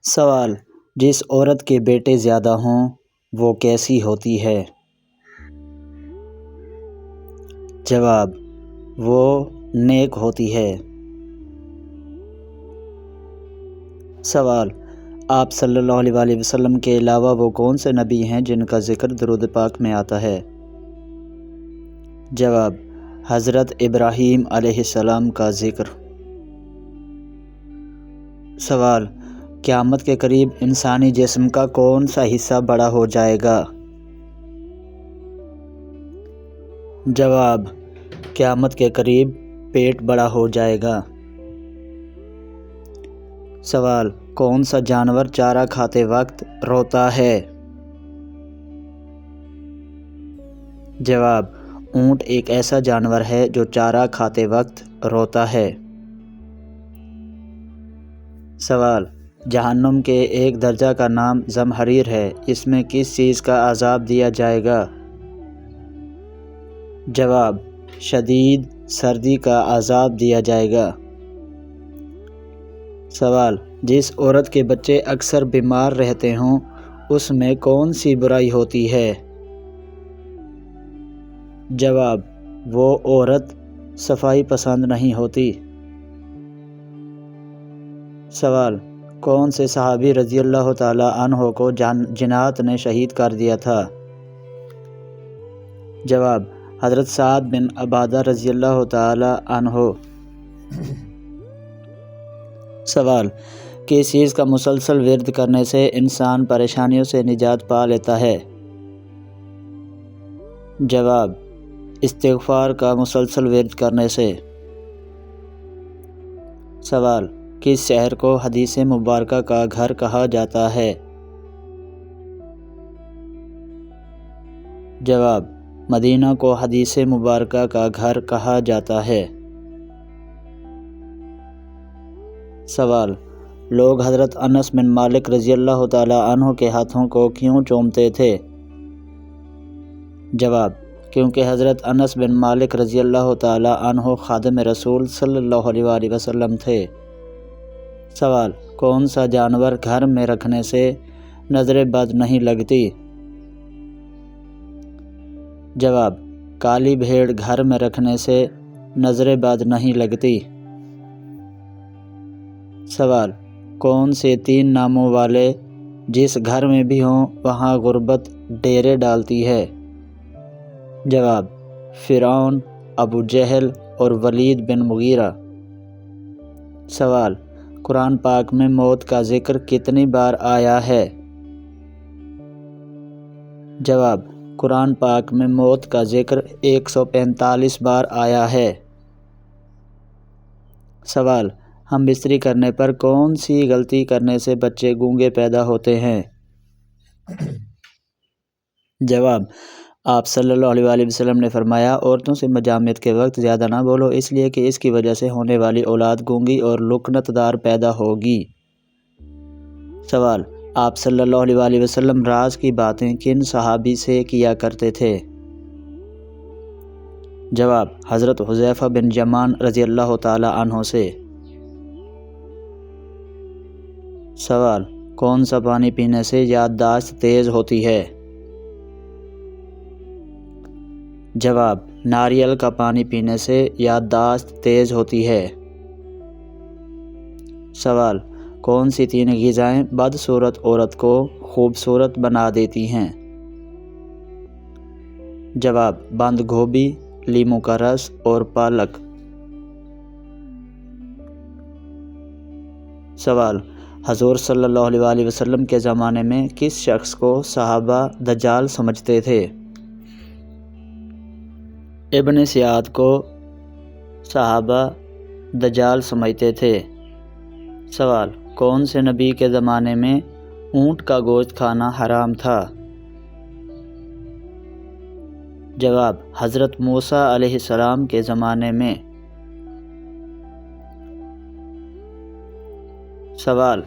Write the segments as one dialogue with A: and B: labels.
A: سوال: جس عورت کے بیٹے زیادہ ہوں وہ کیسی ہوتی ہے؟ جواب: وہ نیک ہوتی ہے۔ سوال: آپ صلی اللہ علیہ وآلہ وسلم کے علاوہ وہ کون سے نبی ہیں جن کا ذکر درود پاک میں آتا ہے؟ جواب: حضرت ابراہیم علیہ السلام کا ذکر۔ سوال: قیامت کے قریب انسانی جسم کا کون سا حصہ بڑا ہو جائے گا؟ جواب: قیامت کے قریب پیٹ بڑا ہو جائے گا۔ سوال: کون سا جانور چارہ کھاتے وقت روتا ہے؟ جواب: اونٹ ایک ایسا جانور ہے جو چارہ کھاتے وقت روتا ہے۔ سوال: جہنم کے ایک درجہ کا نام زمہریر ہے، اس میں کس چیز کا عذاب دیا جائے گا؟ جواب: شدید سردی کا عذاب دیا جائے گا۔ سوال: جس عورت کے بچے اکثر بیمار رہتے ہوں اس میں کون سی برائی ہوتی ہے؟ جواب: وہ عورت صفائی پسند نہیں ہوتی۔ سوال: کون سے صحابی رضی اللہ تعالی عنہ کو جنات نے شہید کر دیا تھا؟ جواب: حضرت سعد بن عبادہ رضی اللہ تعالی عنہ۔ سوال: کس چیز کا مسلسل ورد کرنے سے انسان پریشانیوں سے نجات پا لیتا ہے؟ جواب: استغفار کا مسلسل ورد کرنے سے۔ سوال: کس شہر کو حدیث مبارکہ کا گھر کہا جاتا ہے؟ جواب: مدینہ کو حدیث مبارکہ کا گھر کہا جاتا ہے۔ سوال: لوگ حضرت انس بن مالک رضی اللہ تعالی عنہ کے ہاتھوں کو کیوں چومتے تھے؟ جواب: کیونکہ حضرت انس بن مالک رضی اللہ تعالی عنہ خادم رسول صلی اللہ علیہ وآلہ وسلم تھے۔ سوال: کون سا جانور گھر میں رکھنے سے نظر بد نہیں لگتی؟ جواب: کالی بھیڑ گھر میں رکھنے سے نظر بد نہیں لگتی۔ سوال: کون سے 3 ناموں والے جس گھر میں بھی ہوں وہاں غربت ڈیرے ڈالتی ہے؟ جواب: فرعون، ابو جہل اور ولید بن مغیرہ۔ سوال: قرآن پاک میں موت کا ذکر کتنی بار آیا ہے؟ جواب: قرآن پاک میں موت کا ذکر 145 بار آیا ہے۔ سوال: ہم بستری کرنے پر کون سی غلطی کرنے سے بچے گونگے پیدا ہوتے ہیں؟ جواب: آپ صلی اللہ علیہ وآلہ وسلم نے فرمایا، عورتوں سے مجامعت کے وقت زیادہ نہ بولو، اس لیے کہ اس کی وجہ سے ہونے والی اولاد گونگی اور لکنت دار پیدا ہوگی۔ سوال: آپ صلی اللہ علیہ وآلہ وسلم راز کی باتیں کن صحابی سے کیا کرتے تھے؟ جواب: حضرت حذیفہ بن یمان رضی اللہ تعالی عنہ سے۔ سوال: کون سا پانی پینے سے یادداشت تیز ہوتی ہے؟ جواب: ناریل کا پانی پینے سے یادداشت تیز ہوتی ہے۔ سوال: کون سی 3 غذائیں بدصورت عورت کو خوبصورت بنا دیتی ہیں؟ جواب: بند گوبھی، لیموں کا رس اور پالک۔ سوال: حضور صلی اللہ علیہ وآلہ وسلم کے زمانے میں کس شخص کو صحابہ دجال سمجھتے تھے؟ ابن سیاد کو صحابہ دجال سمجھتے تھے۔ سوال: کون سے نبی کے زمانے میں اونٹ کا گوشت کھانا حرام تھا؟ جواب: حضرت موسیٰ علیہ السلام کے زمانے میں۔ سوال: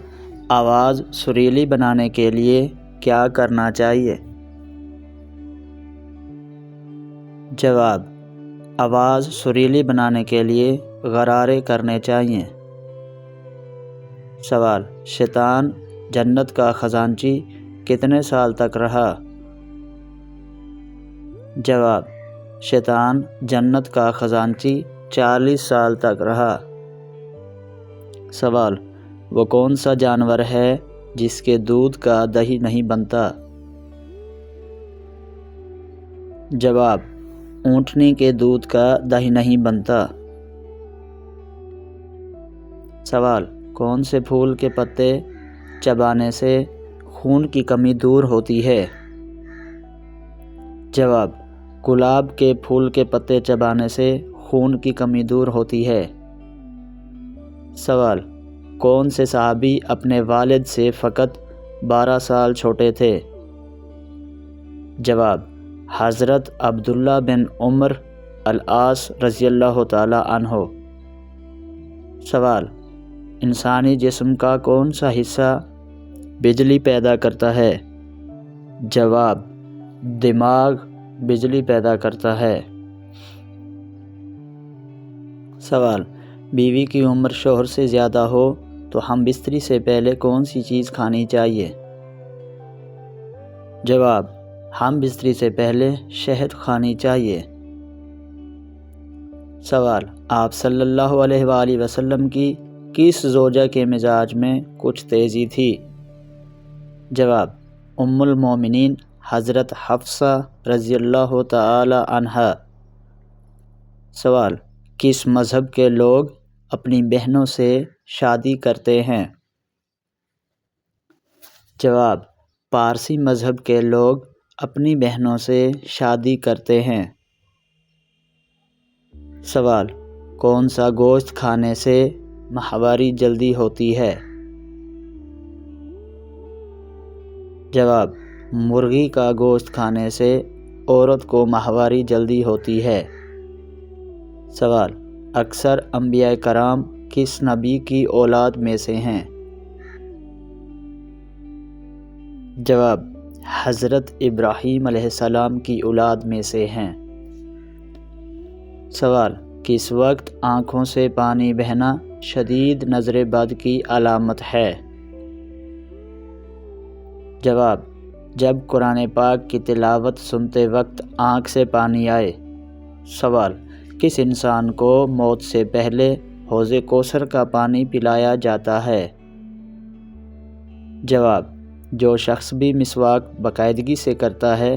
A: آواز سریلی بنانے کے لیے کیا کرنا چاہیے؟ جواب: آواز سریلی بنانے کے لیے غرارے کرنے چاہیے۔ سوال: شیطان جنت کا خزانچی کتنے سال تک رہا؟ جواب، شیطان جنت کا خزانچی 40 سال تک رہا۔ سوال، وہ کون سا جانور ہے جس کے دودھ کا دہی نہیں بنتا؟ جواب، اونٹنی کے دودھ کا دہی نہیں بنتا۔ سوال، کون سے پھول کے پتے چبانے سے خون کی کمی دور ہوتی ہے؟ جواب، گلاب کے پھول کے پتے چبانے سے خون کی کمی دور ہوتی ہے۔ سوال، کون سے صحابی اپنے والد سے فقط 12 سال چھوٹے تھے؟ جواب، حضرت عبداللہ بن عمر العاص رضی اللہ تعالی عنہ۔ سوال، انسانی جسم کا کون سا حصہ بجلی پیدا کرتا ہے؟ جواب، دماغ بجلی پیدا کرتا ہے۔ سوال، بیوی کی عمر شوہر سے زیادہ ہو تو ہم بستری سے پہلے کون سی چیز کھانی چاہیے؟ جواب، ہم بستری سے پہلے شہد کھانی چاہیے۔ سوال، آپ صلی اللہ علیہ وآلہ وسلم کی کس زوجہ کے مزاج میں کچھ تیزی تھی؟ جواب، ام المومنین حضرت حفصہ رضی اللہ تعالی عنہا۔ سوال، کس مذہب کے لوگ اپنی بہنوں سے شادی کرتے ہیں؟ جواب، پارسی مذہب کے لوگ اپنی بہنوں سے شادی کرتے ہیں۔ سوال، کون سا گوشت کھانے سے ماہواری جلدی ہوتی ہے؟ جواب، مرغی کا گوشت کھانے سے عورت کو ماہواری جلدی ہوتی ہے۔ سوال، اکثر انبیاء کرام کس نبی کی اولاد میں سے ہیں؟ جواب، حضرت ابراہیم علیہ السلام کی اولاد میں سے ہیں۔ سوال، کس وقت آنکھوں سے پانی بہنا شدید نظر بد کی علامت ہے؟ جواب، جب قرآن پاک کی تلاوت سنتے وقت آنکھ سے پانی آئے۔ سوال، کس انسان کو موت سے پہلے حوض کوثر کا پانی پلایا جاتا ہے؟ جواب، جو شخص بھی مسواک باقاعدگی سے کرتا ہے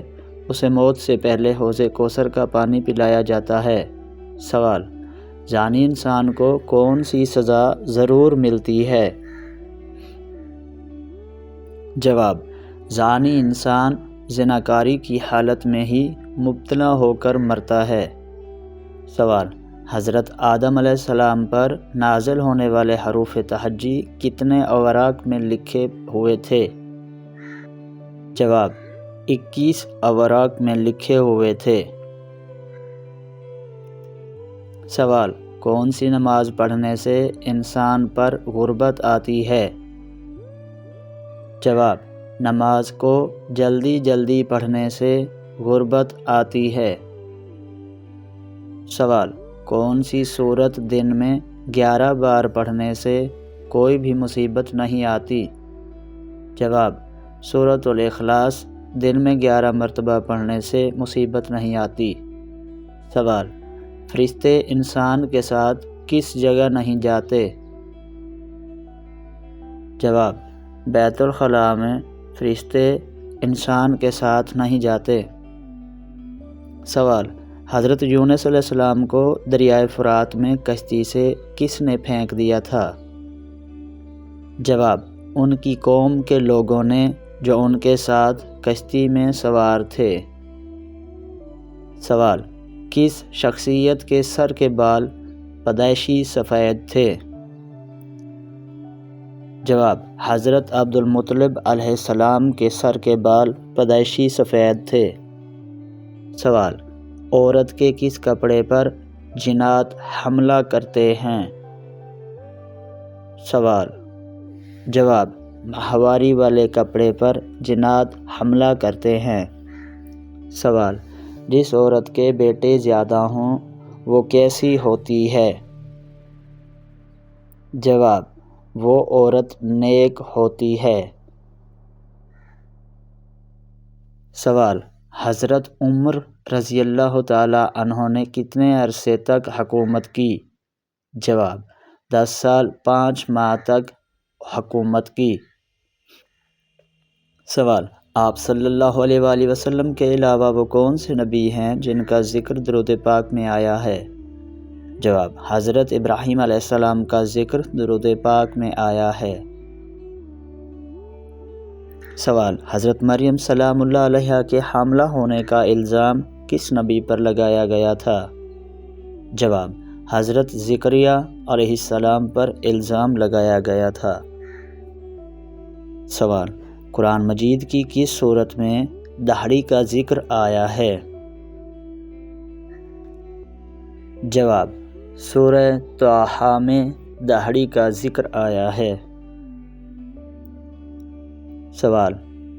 A: اسے موت سے پہلے حوض کوثر کا پانی پلایا جاتا ہے۔ سوال، زانی انسان کو کون سی سزا ضرور ملتی ہے؟ جواب، زانی انسان زناکاری کی حالت میں ہی مبتلا ہو کر مرتا ہے۔ سوال، حضرت آدم علیہ السلام پر نازل ہونے والے حروف تہجی کتنے اوراق میں لکھے ہوئے تھے؟ جواب، 21 اوراق میں لکھے ہوئے تھے۔ سوال، کون سی نماز پڑھنے سے انسان پر غربت آتی ہے؟ جواب، نماز کو جلدی جلدی پڑھنے سے غربت آتی ہے۔ سوال، کون سی سورت دن میں 11 بار پڑھنے سے کوئی بھی مصیبت نہیں آتی؟ جواب، سورۃ الاخلاص دن میں 11 مرتبہ پڑھنے سے مصیبت نہیں آتی۔ سوال، فرشتے انسان کے ساتھ کس جگہ نہیں جاتے؟ جواب، بیت الخلاء میں فرشتے انسان کے ساتھ نہیں جاتے۔ سوال، حضرت یونس علیہ السلام کو دریائے فرات میں کشتی سے کس نے پھینک دیا تھا؟ جواب، ان کی قوم کے لوگوں نے جو ان کے ساتھ کشتی میں سوار تھے۔ سوال، کس شخصیت کے سر کے بال پیدائشی سفید تھے؟ جواب، حضرت عبد المطلب علیہ السلام کے سر کے بال پیدائشی سفید تھے۔ سوال، عورت کے کس کپڑے پر جنات حملہ کرتے ہیں؟ سوال، جواب، ماہواری والے کپڑے پر جنات حملہ کرتے ہیں۔ سوال، جس عورت کے بیٹے زیادہ ہوں وہ کیسی ہوتی ہے؟ جواب، وہ عورت نیک ہوتی ہے۔ سوال: حضرت عمر رضی اللہ تعالیٰ عنہ نے کتنے عرصے تک حکومت کی؟ جواب: 10 سال 5 ماہ تک حکومت کی۔ سوال: آپ صلی اللہ علیہ وآلہ وسلم کے علاوہ وہ کون سے نبی ہیں جن کا ذکر درود پاک میں آیا ہے؟ جواب: حضرت ابراہیم علیہ السلام کا ذکر درود پاک میں آیا ہے۔ سوال: حضرت مریم سلام اللہ علیہا کے حاملہ ہونے کا الزام کس نبی پر لگایا گیا تھا؟ جواب: حضرت زکریا علیہ السلام پر الزام لگایا گیا تھا۔ سوال: قرآن مجید کی کس سورت میں دہڑی کا ذکر آیا ہے؟ جواب: سورہ طٰہٰ میں دہڑی کا ذکر آیا ہے۔ سوال: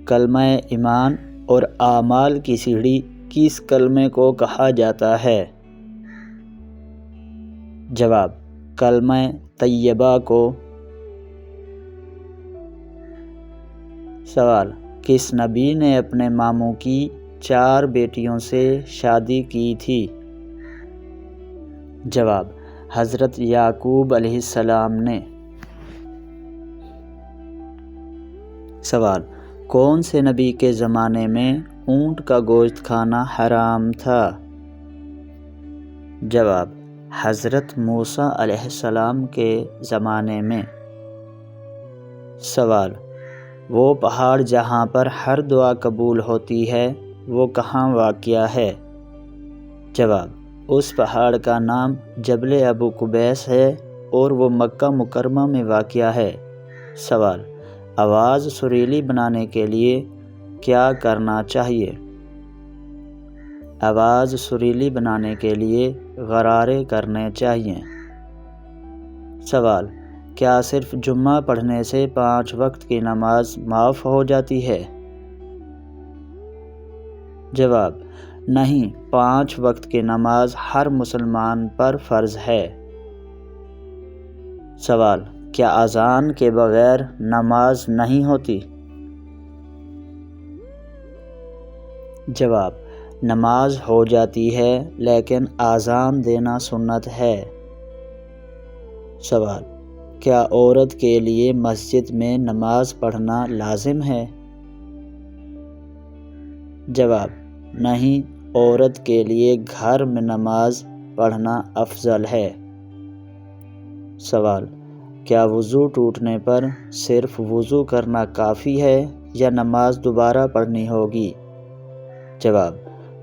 A: کلمہ ایمان اور اعمال کی سیڑھی کس کلمے کو کہا جاتا ہے؟ جواب: کلمہ طیبہ کو۔ سوال: کس نبی نے اپنے ماموں کی 4 بیٹیوں سے شادی کی تھی؟ جواب: حضرت یعقوب علیہ السلام نے۔ سوال: کون سے نبی کے زمانے میں اونٹ کا گوشت کھانا حرام تھا؟ جواب: حضرت موسیٰ علیہ السلام کے زمانے میں۔ سوال: وہ پہاڑ جہاں پر ہر دعا قبول ہوتی ہے وہ کہاں واقع ہے؟ جواب: اس پہاڑ کا نام جبل ابو قبیس ہے اور وہ مکہ مکرمہ میں واقع ہے۔ سوال: آواز سریلی بنانے کے لیے کیا کرنا چاہیے؟ آواز سریلی بنانے کے لیے غرارے کرنے چاہیے۔ سوال: کیا صرف جمعہ پڑھنے سے 5 وقت کی نماز معاف ہو جاتی ہے؟ جواب: نہیں، 5 وقت کی نماز ہر مسلمان پر فرض ہے۔ سوال: کیا اذان کے بغیر نماز نہیں ہوتی؟ جواب: نماز ہو جاتی ہے لیکن اذان دینا سنت ہے۔ سوال: کیا عورت کے لیے مسجد میں نماز پڑھنا لازم ہے؟ جواب: نہیں، عورت کے لیے گھر میں نماز پڑھنا افضل ہے۔ سوال: کیا وضو ٹوٹنے پر صرف وضو کرنا کافی ہے یا نماز دوبارہ پڑھنی ہوگی؟ جواب: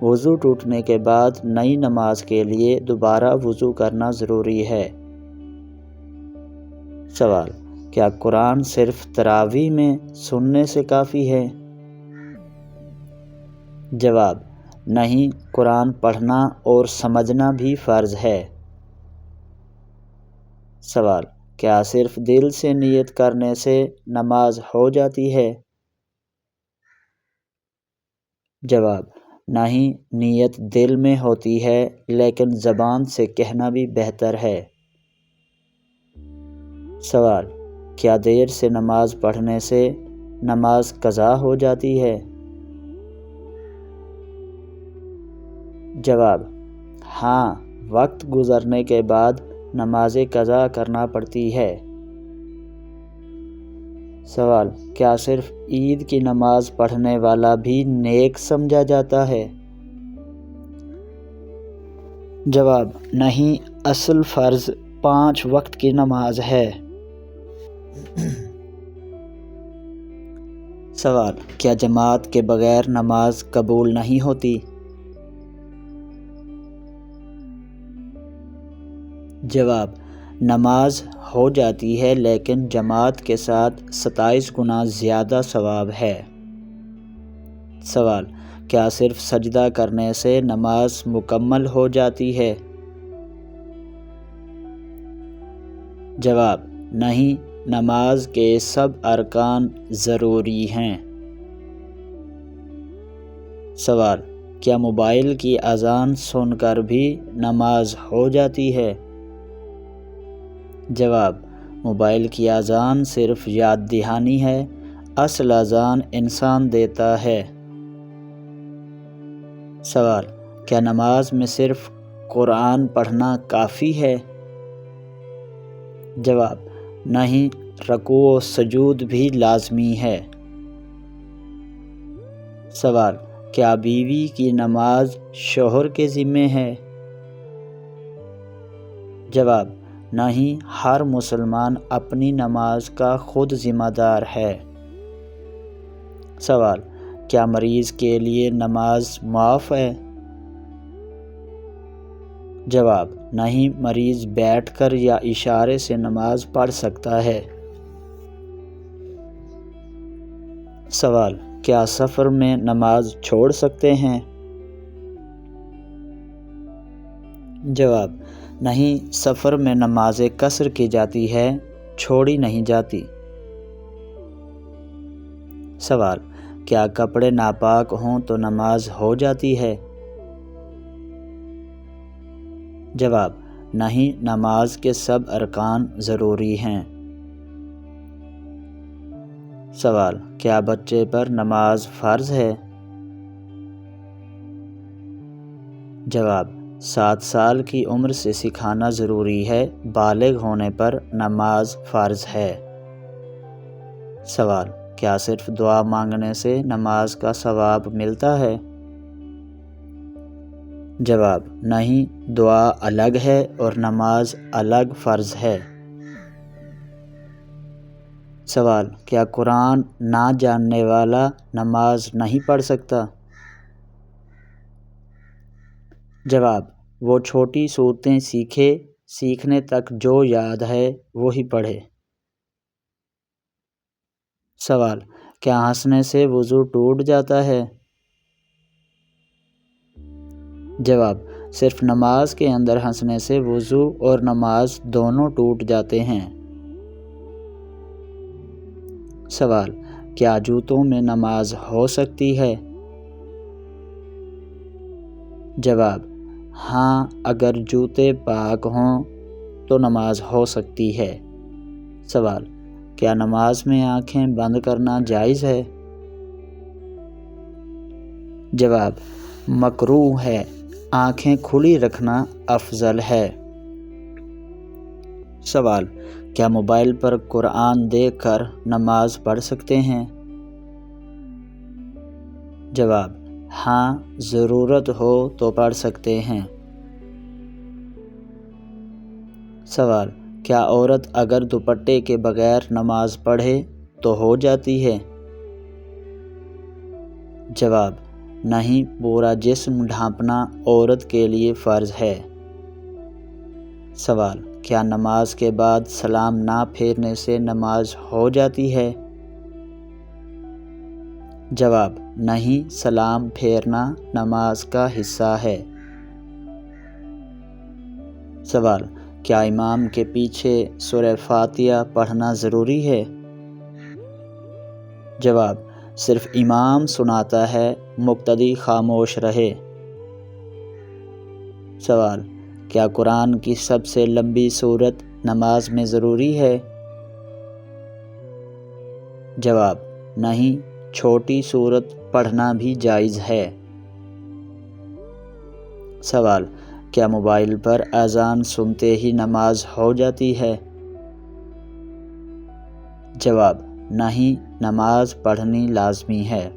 A: وضو ٹوٹنے کے بعد نئی نماز کے لیے دوبارہ وضو کرنا ضروری ہے۔ سوال: کیا قرآن صرف تراویح میں سننے سے کافی ہے؟ جواب: نہیں، قرآن پڑھنا اور سمجھنا بھی فرض ہے۔ سوال: کیا صرف دل سے نیت کرنے سے نماز ہو جاتی ہے؟ جواب: نہیں، نیت دل میں ہوتی ہے لیکن زبان سے کہنا بھی بہتر ہے۔ سوال: کیا دیر سے نماز پڑھنے سے نماز قضا ہو جاتی ہے؟ جواب: ہاں، وقت گزرنے کے بعد نماز قضا کرنا پڑتی ہے۔ سوال: کیا صرف عید کی نماز پڑھنے والا بھی نیک سمجھا جاتا ہے؟ جواب: نہیں، اصل فرض 5 وقت کی نماز ہے۔ سوال: کیا جماعت کے بغیر نماز قبول نہیں ہوتی؟ جواب: نماز ہو جاتی ہے لیکن جماعت کے ساتھ 27 گنا زیادہ ثواب ہے۔ سوال: کیا صرف سجدہ کرنے سے نماز مکمل ہو جاتی ہے؟ جواب: نہیں، نماز کے سب ارکان ضروری ہیں۔ سوال: کیا موبائل کی اذان سن کر بھی نماز ہو جاتی ہے؟ جواب: موبائل کی اذان صرف یاد دہانی ہے، اصل اذان انسان دیتا ہے۔ سوال: کیا نماز میں صرف قرآن پڑھنا کافی ہے؟ جواب: نہیں، رکوع و سجود بھی لازمی ہے۔ سوال: کیا بیوی کی نماز شوہر کے ذمہ ہے؟ جواب: نہیں، ہر مسلمان اپنی نماز کا خود ذمہ دار ہے۔ سوال: کیا مریض کے لیے نماز معاف ہے؟ جواب: نہیں، مریض بیٹھ کر یا اشارے سے نماز پڑھ سکتا ہے۔ سوال: کیا سفر میں نماز چھوڑ سکتے ہیں؟ جواب: نہیں، سفر میں نماز قصر کی جاتی ہے، چھوڑی نہیں جاتی۔ سوال: کیا کپڑے ناپاک ہوں تو نماز ہو جاتی ہے؟ جواب: نہیں، نماز کے سب ارکان ضروری ہیں۔ سوال: کیا بچے پر نماز فرض ہے؟ جواب: 7 سال کی عمر سے سکھانا ضروری ہے، بالغ ہونے پر نماز فرض ہے۔ سوال: کیا صرف دعا مانگنے سے نماز کا ثواب ملتا ہے؟ جواب: نہیں، دعا الگ ہے اور نماز الگ فرض ہے۔ سوال: کیا قرآن نہ جاننے والا نماز نہیں پڑھ سکتا؟ جواب: وہ چھوٹی صورتیں سیکھنے تک جو یاد ہے وہی پڑھے۔ سوال: کیا ہنسنے سے وضو ٹوٹ جاتا ہے؟ جواب: صرف نماز کے اندر ہنسنے سے وضو اور نماز دونوں ٹوٹ جاتے ہیں۔ سوال: کیا جوتوں میں نماز ہو سکتی ہے؟ جواب: ہاں، اگر جوتے پاک ہوں تو نماز ہو سکتی ہے۔ سوال: کیا نماز میں آنکھیں بند کرنا جائز ہے؟ جواب: مکروہ ہے، آنکھیں کھلی رکھنا افضل ہے۔ سوال: کیا موبائل پر قرآن دیکھ کر نماز پڑھ سکتے ہیں؟ جواب: ہاں، ضرورت ہو تو پڑھ سکتے ہیں۔ سوال: کیا عورت اگر دوپٹے کے بغیر نماز پڑھے تو ہو جاتی ہے؟ جواب: نہیں، پورا جسم ڈھانپنا عورت کے لیے فرض ہے۔ سوال: کیا نماز کے بعد سلام نہ پھیرنے سے نماز ہو جاتی ہے؟ جواب: نہیں، سلام پھیرنا نماز کا حصہ ہے۔ سوال: کیا امام کے پیچھے سورہ فاتحہ پڑھنا ضروری ہے؟ جواب: صرف امام سناتا ہے، مقتدی خاموش رہے۔ سوال: کیا قرآن کی سب سے لمبی سورت نماز میں ضروری ہے؟ جواب: نہیں، چھوٹی سورت پڑھنا بھی جائز ہے۔ سوال: کیا موبائل پر اذان سنتے ہی نماز ہو جاتی ہے؟ جواب: نہیں، نماز پڑھنی لازمی ہے۔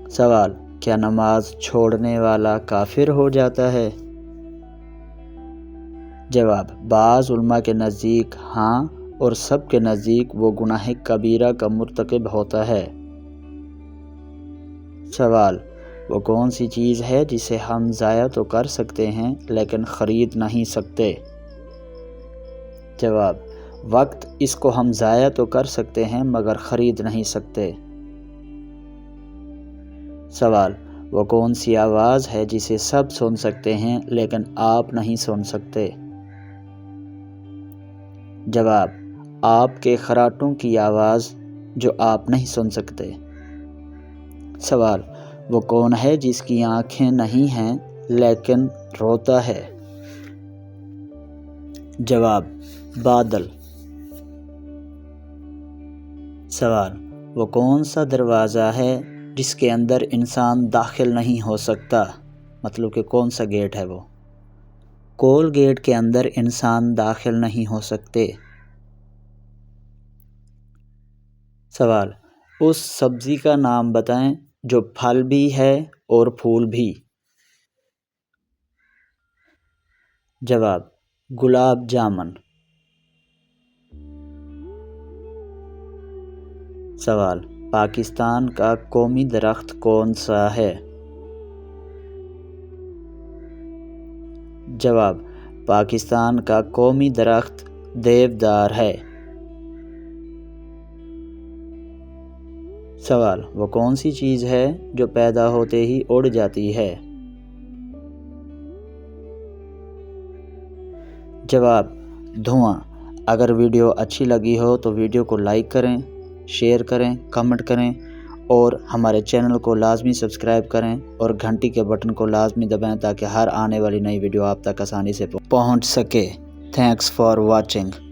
A: سوال: کیا نماز چھوڑنے والا کافر ہو جاتا ہے؟ جواب: بعض علماء کے نزدیک ہاں، اور سب کے نزدیک وہ گناہ کبیرہ کا مرتکب ہوتا ہے۔ سوال: وہ کون سی چیز ہے جسے ہم ضائع تو کر سکتے ہیں لیکن خرید نہیں سکتے؟ جواب: وقت، اس کو ہم ضائع تو کر سکتے ہیں مگر خرید نہیں سکتے۔ سوال: وہ کون سی آواز ہے جسے سب سن سکتے ہیں لیکن آپ نہیں سن سکتے؟ جواب: آپ کے خراٹوں کی آواز جو آپ نہیں سن سکتے۔ سوال: وہ کون ہے جس کی آنکھیں نہیں ہیں لیکن روتا ہے؟ جواب: بادل۔ سوال: وہ کون سا دروازہ ہے جس کے اندر انسان داخل نہیں ہو سکتا، مطلب کہ کون سا گیٹ ہے وہ؟ کول گیٹ کے اندر انسان داخل نہیں ہو سکتے۔ سوال، اس سبزی کا نام بتائیں جو پھل بھی ہے اور پھول بھی۔ جواب، گلاب جامن۔ سوال، پاکستان کا قومی درخت کون سا ہے؟ جواب، پاکستان کا قومی درخت دیودار ہے۔ سوال، وہ کون سی چیز ہے جو پیدا ہوتے ہی اڑ جاتی ہے؟ جواب، دھواں۔ اگر ویڈیو اچھی لگی ہو تو ویڈیو کو لائک کریں، شیئر کریں، کمنٹ کریں اور ہمارے چینل کو لازمی سبسکرائب کریں اور گھنٹی کے بٹن کو لازمی دبائیں تاکہ ہر آنے والی نئی ویڈیو آپ تک آسانی سے پہنچ سکے۔ Thanks for watching.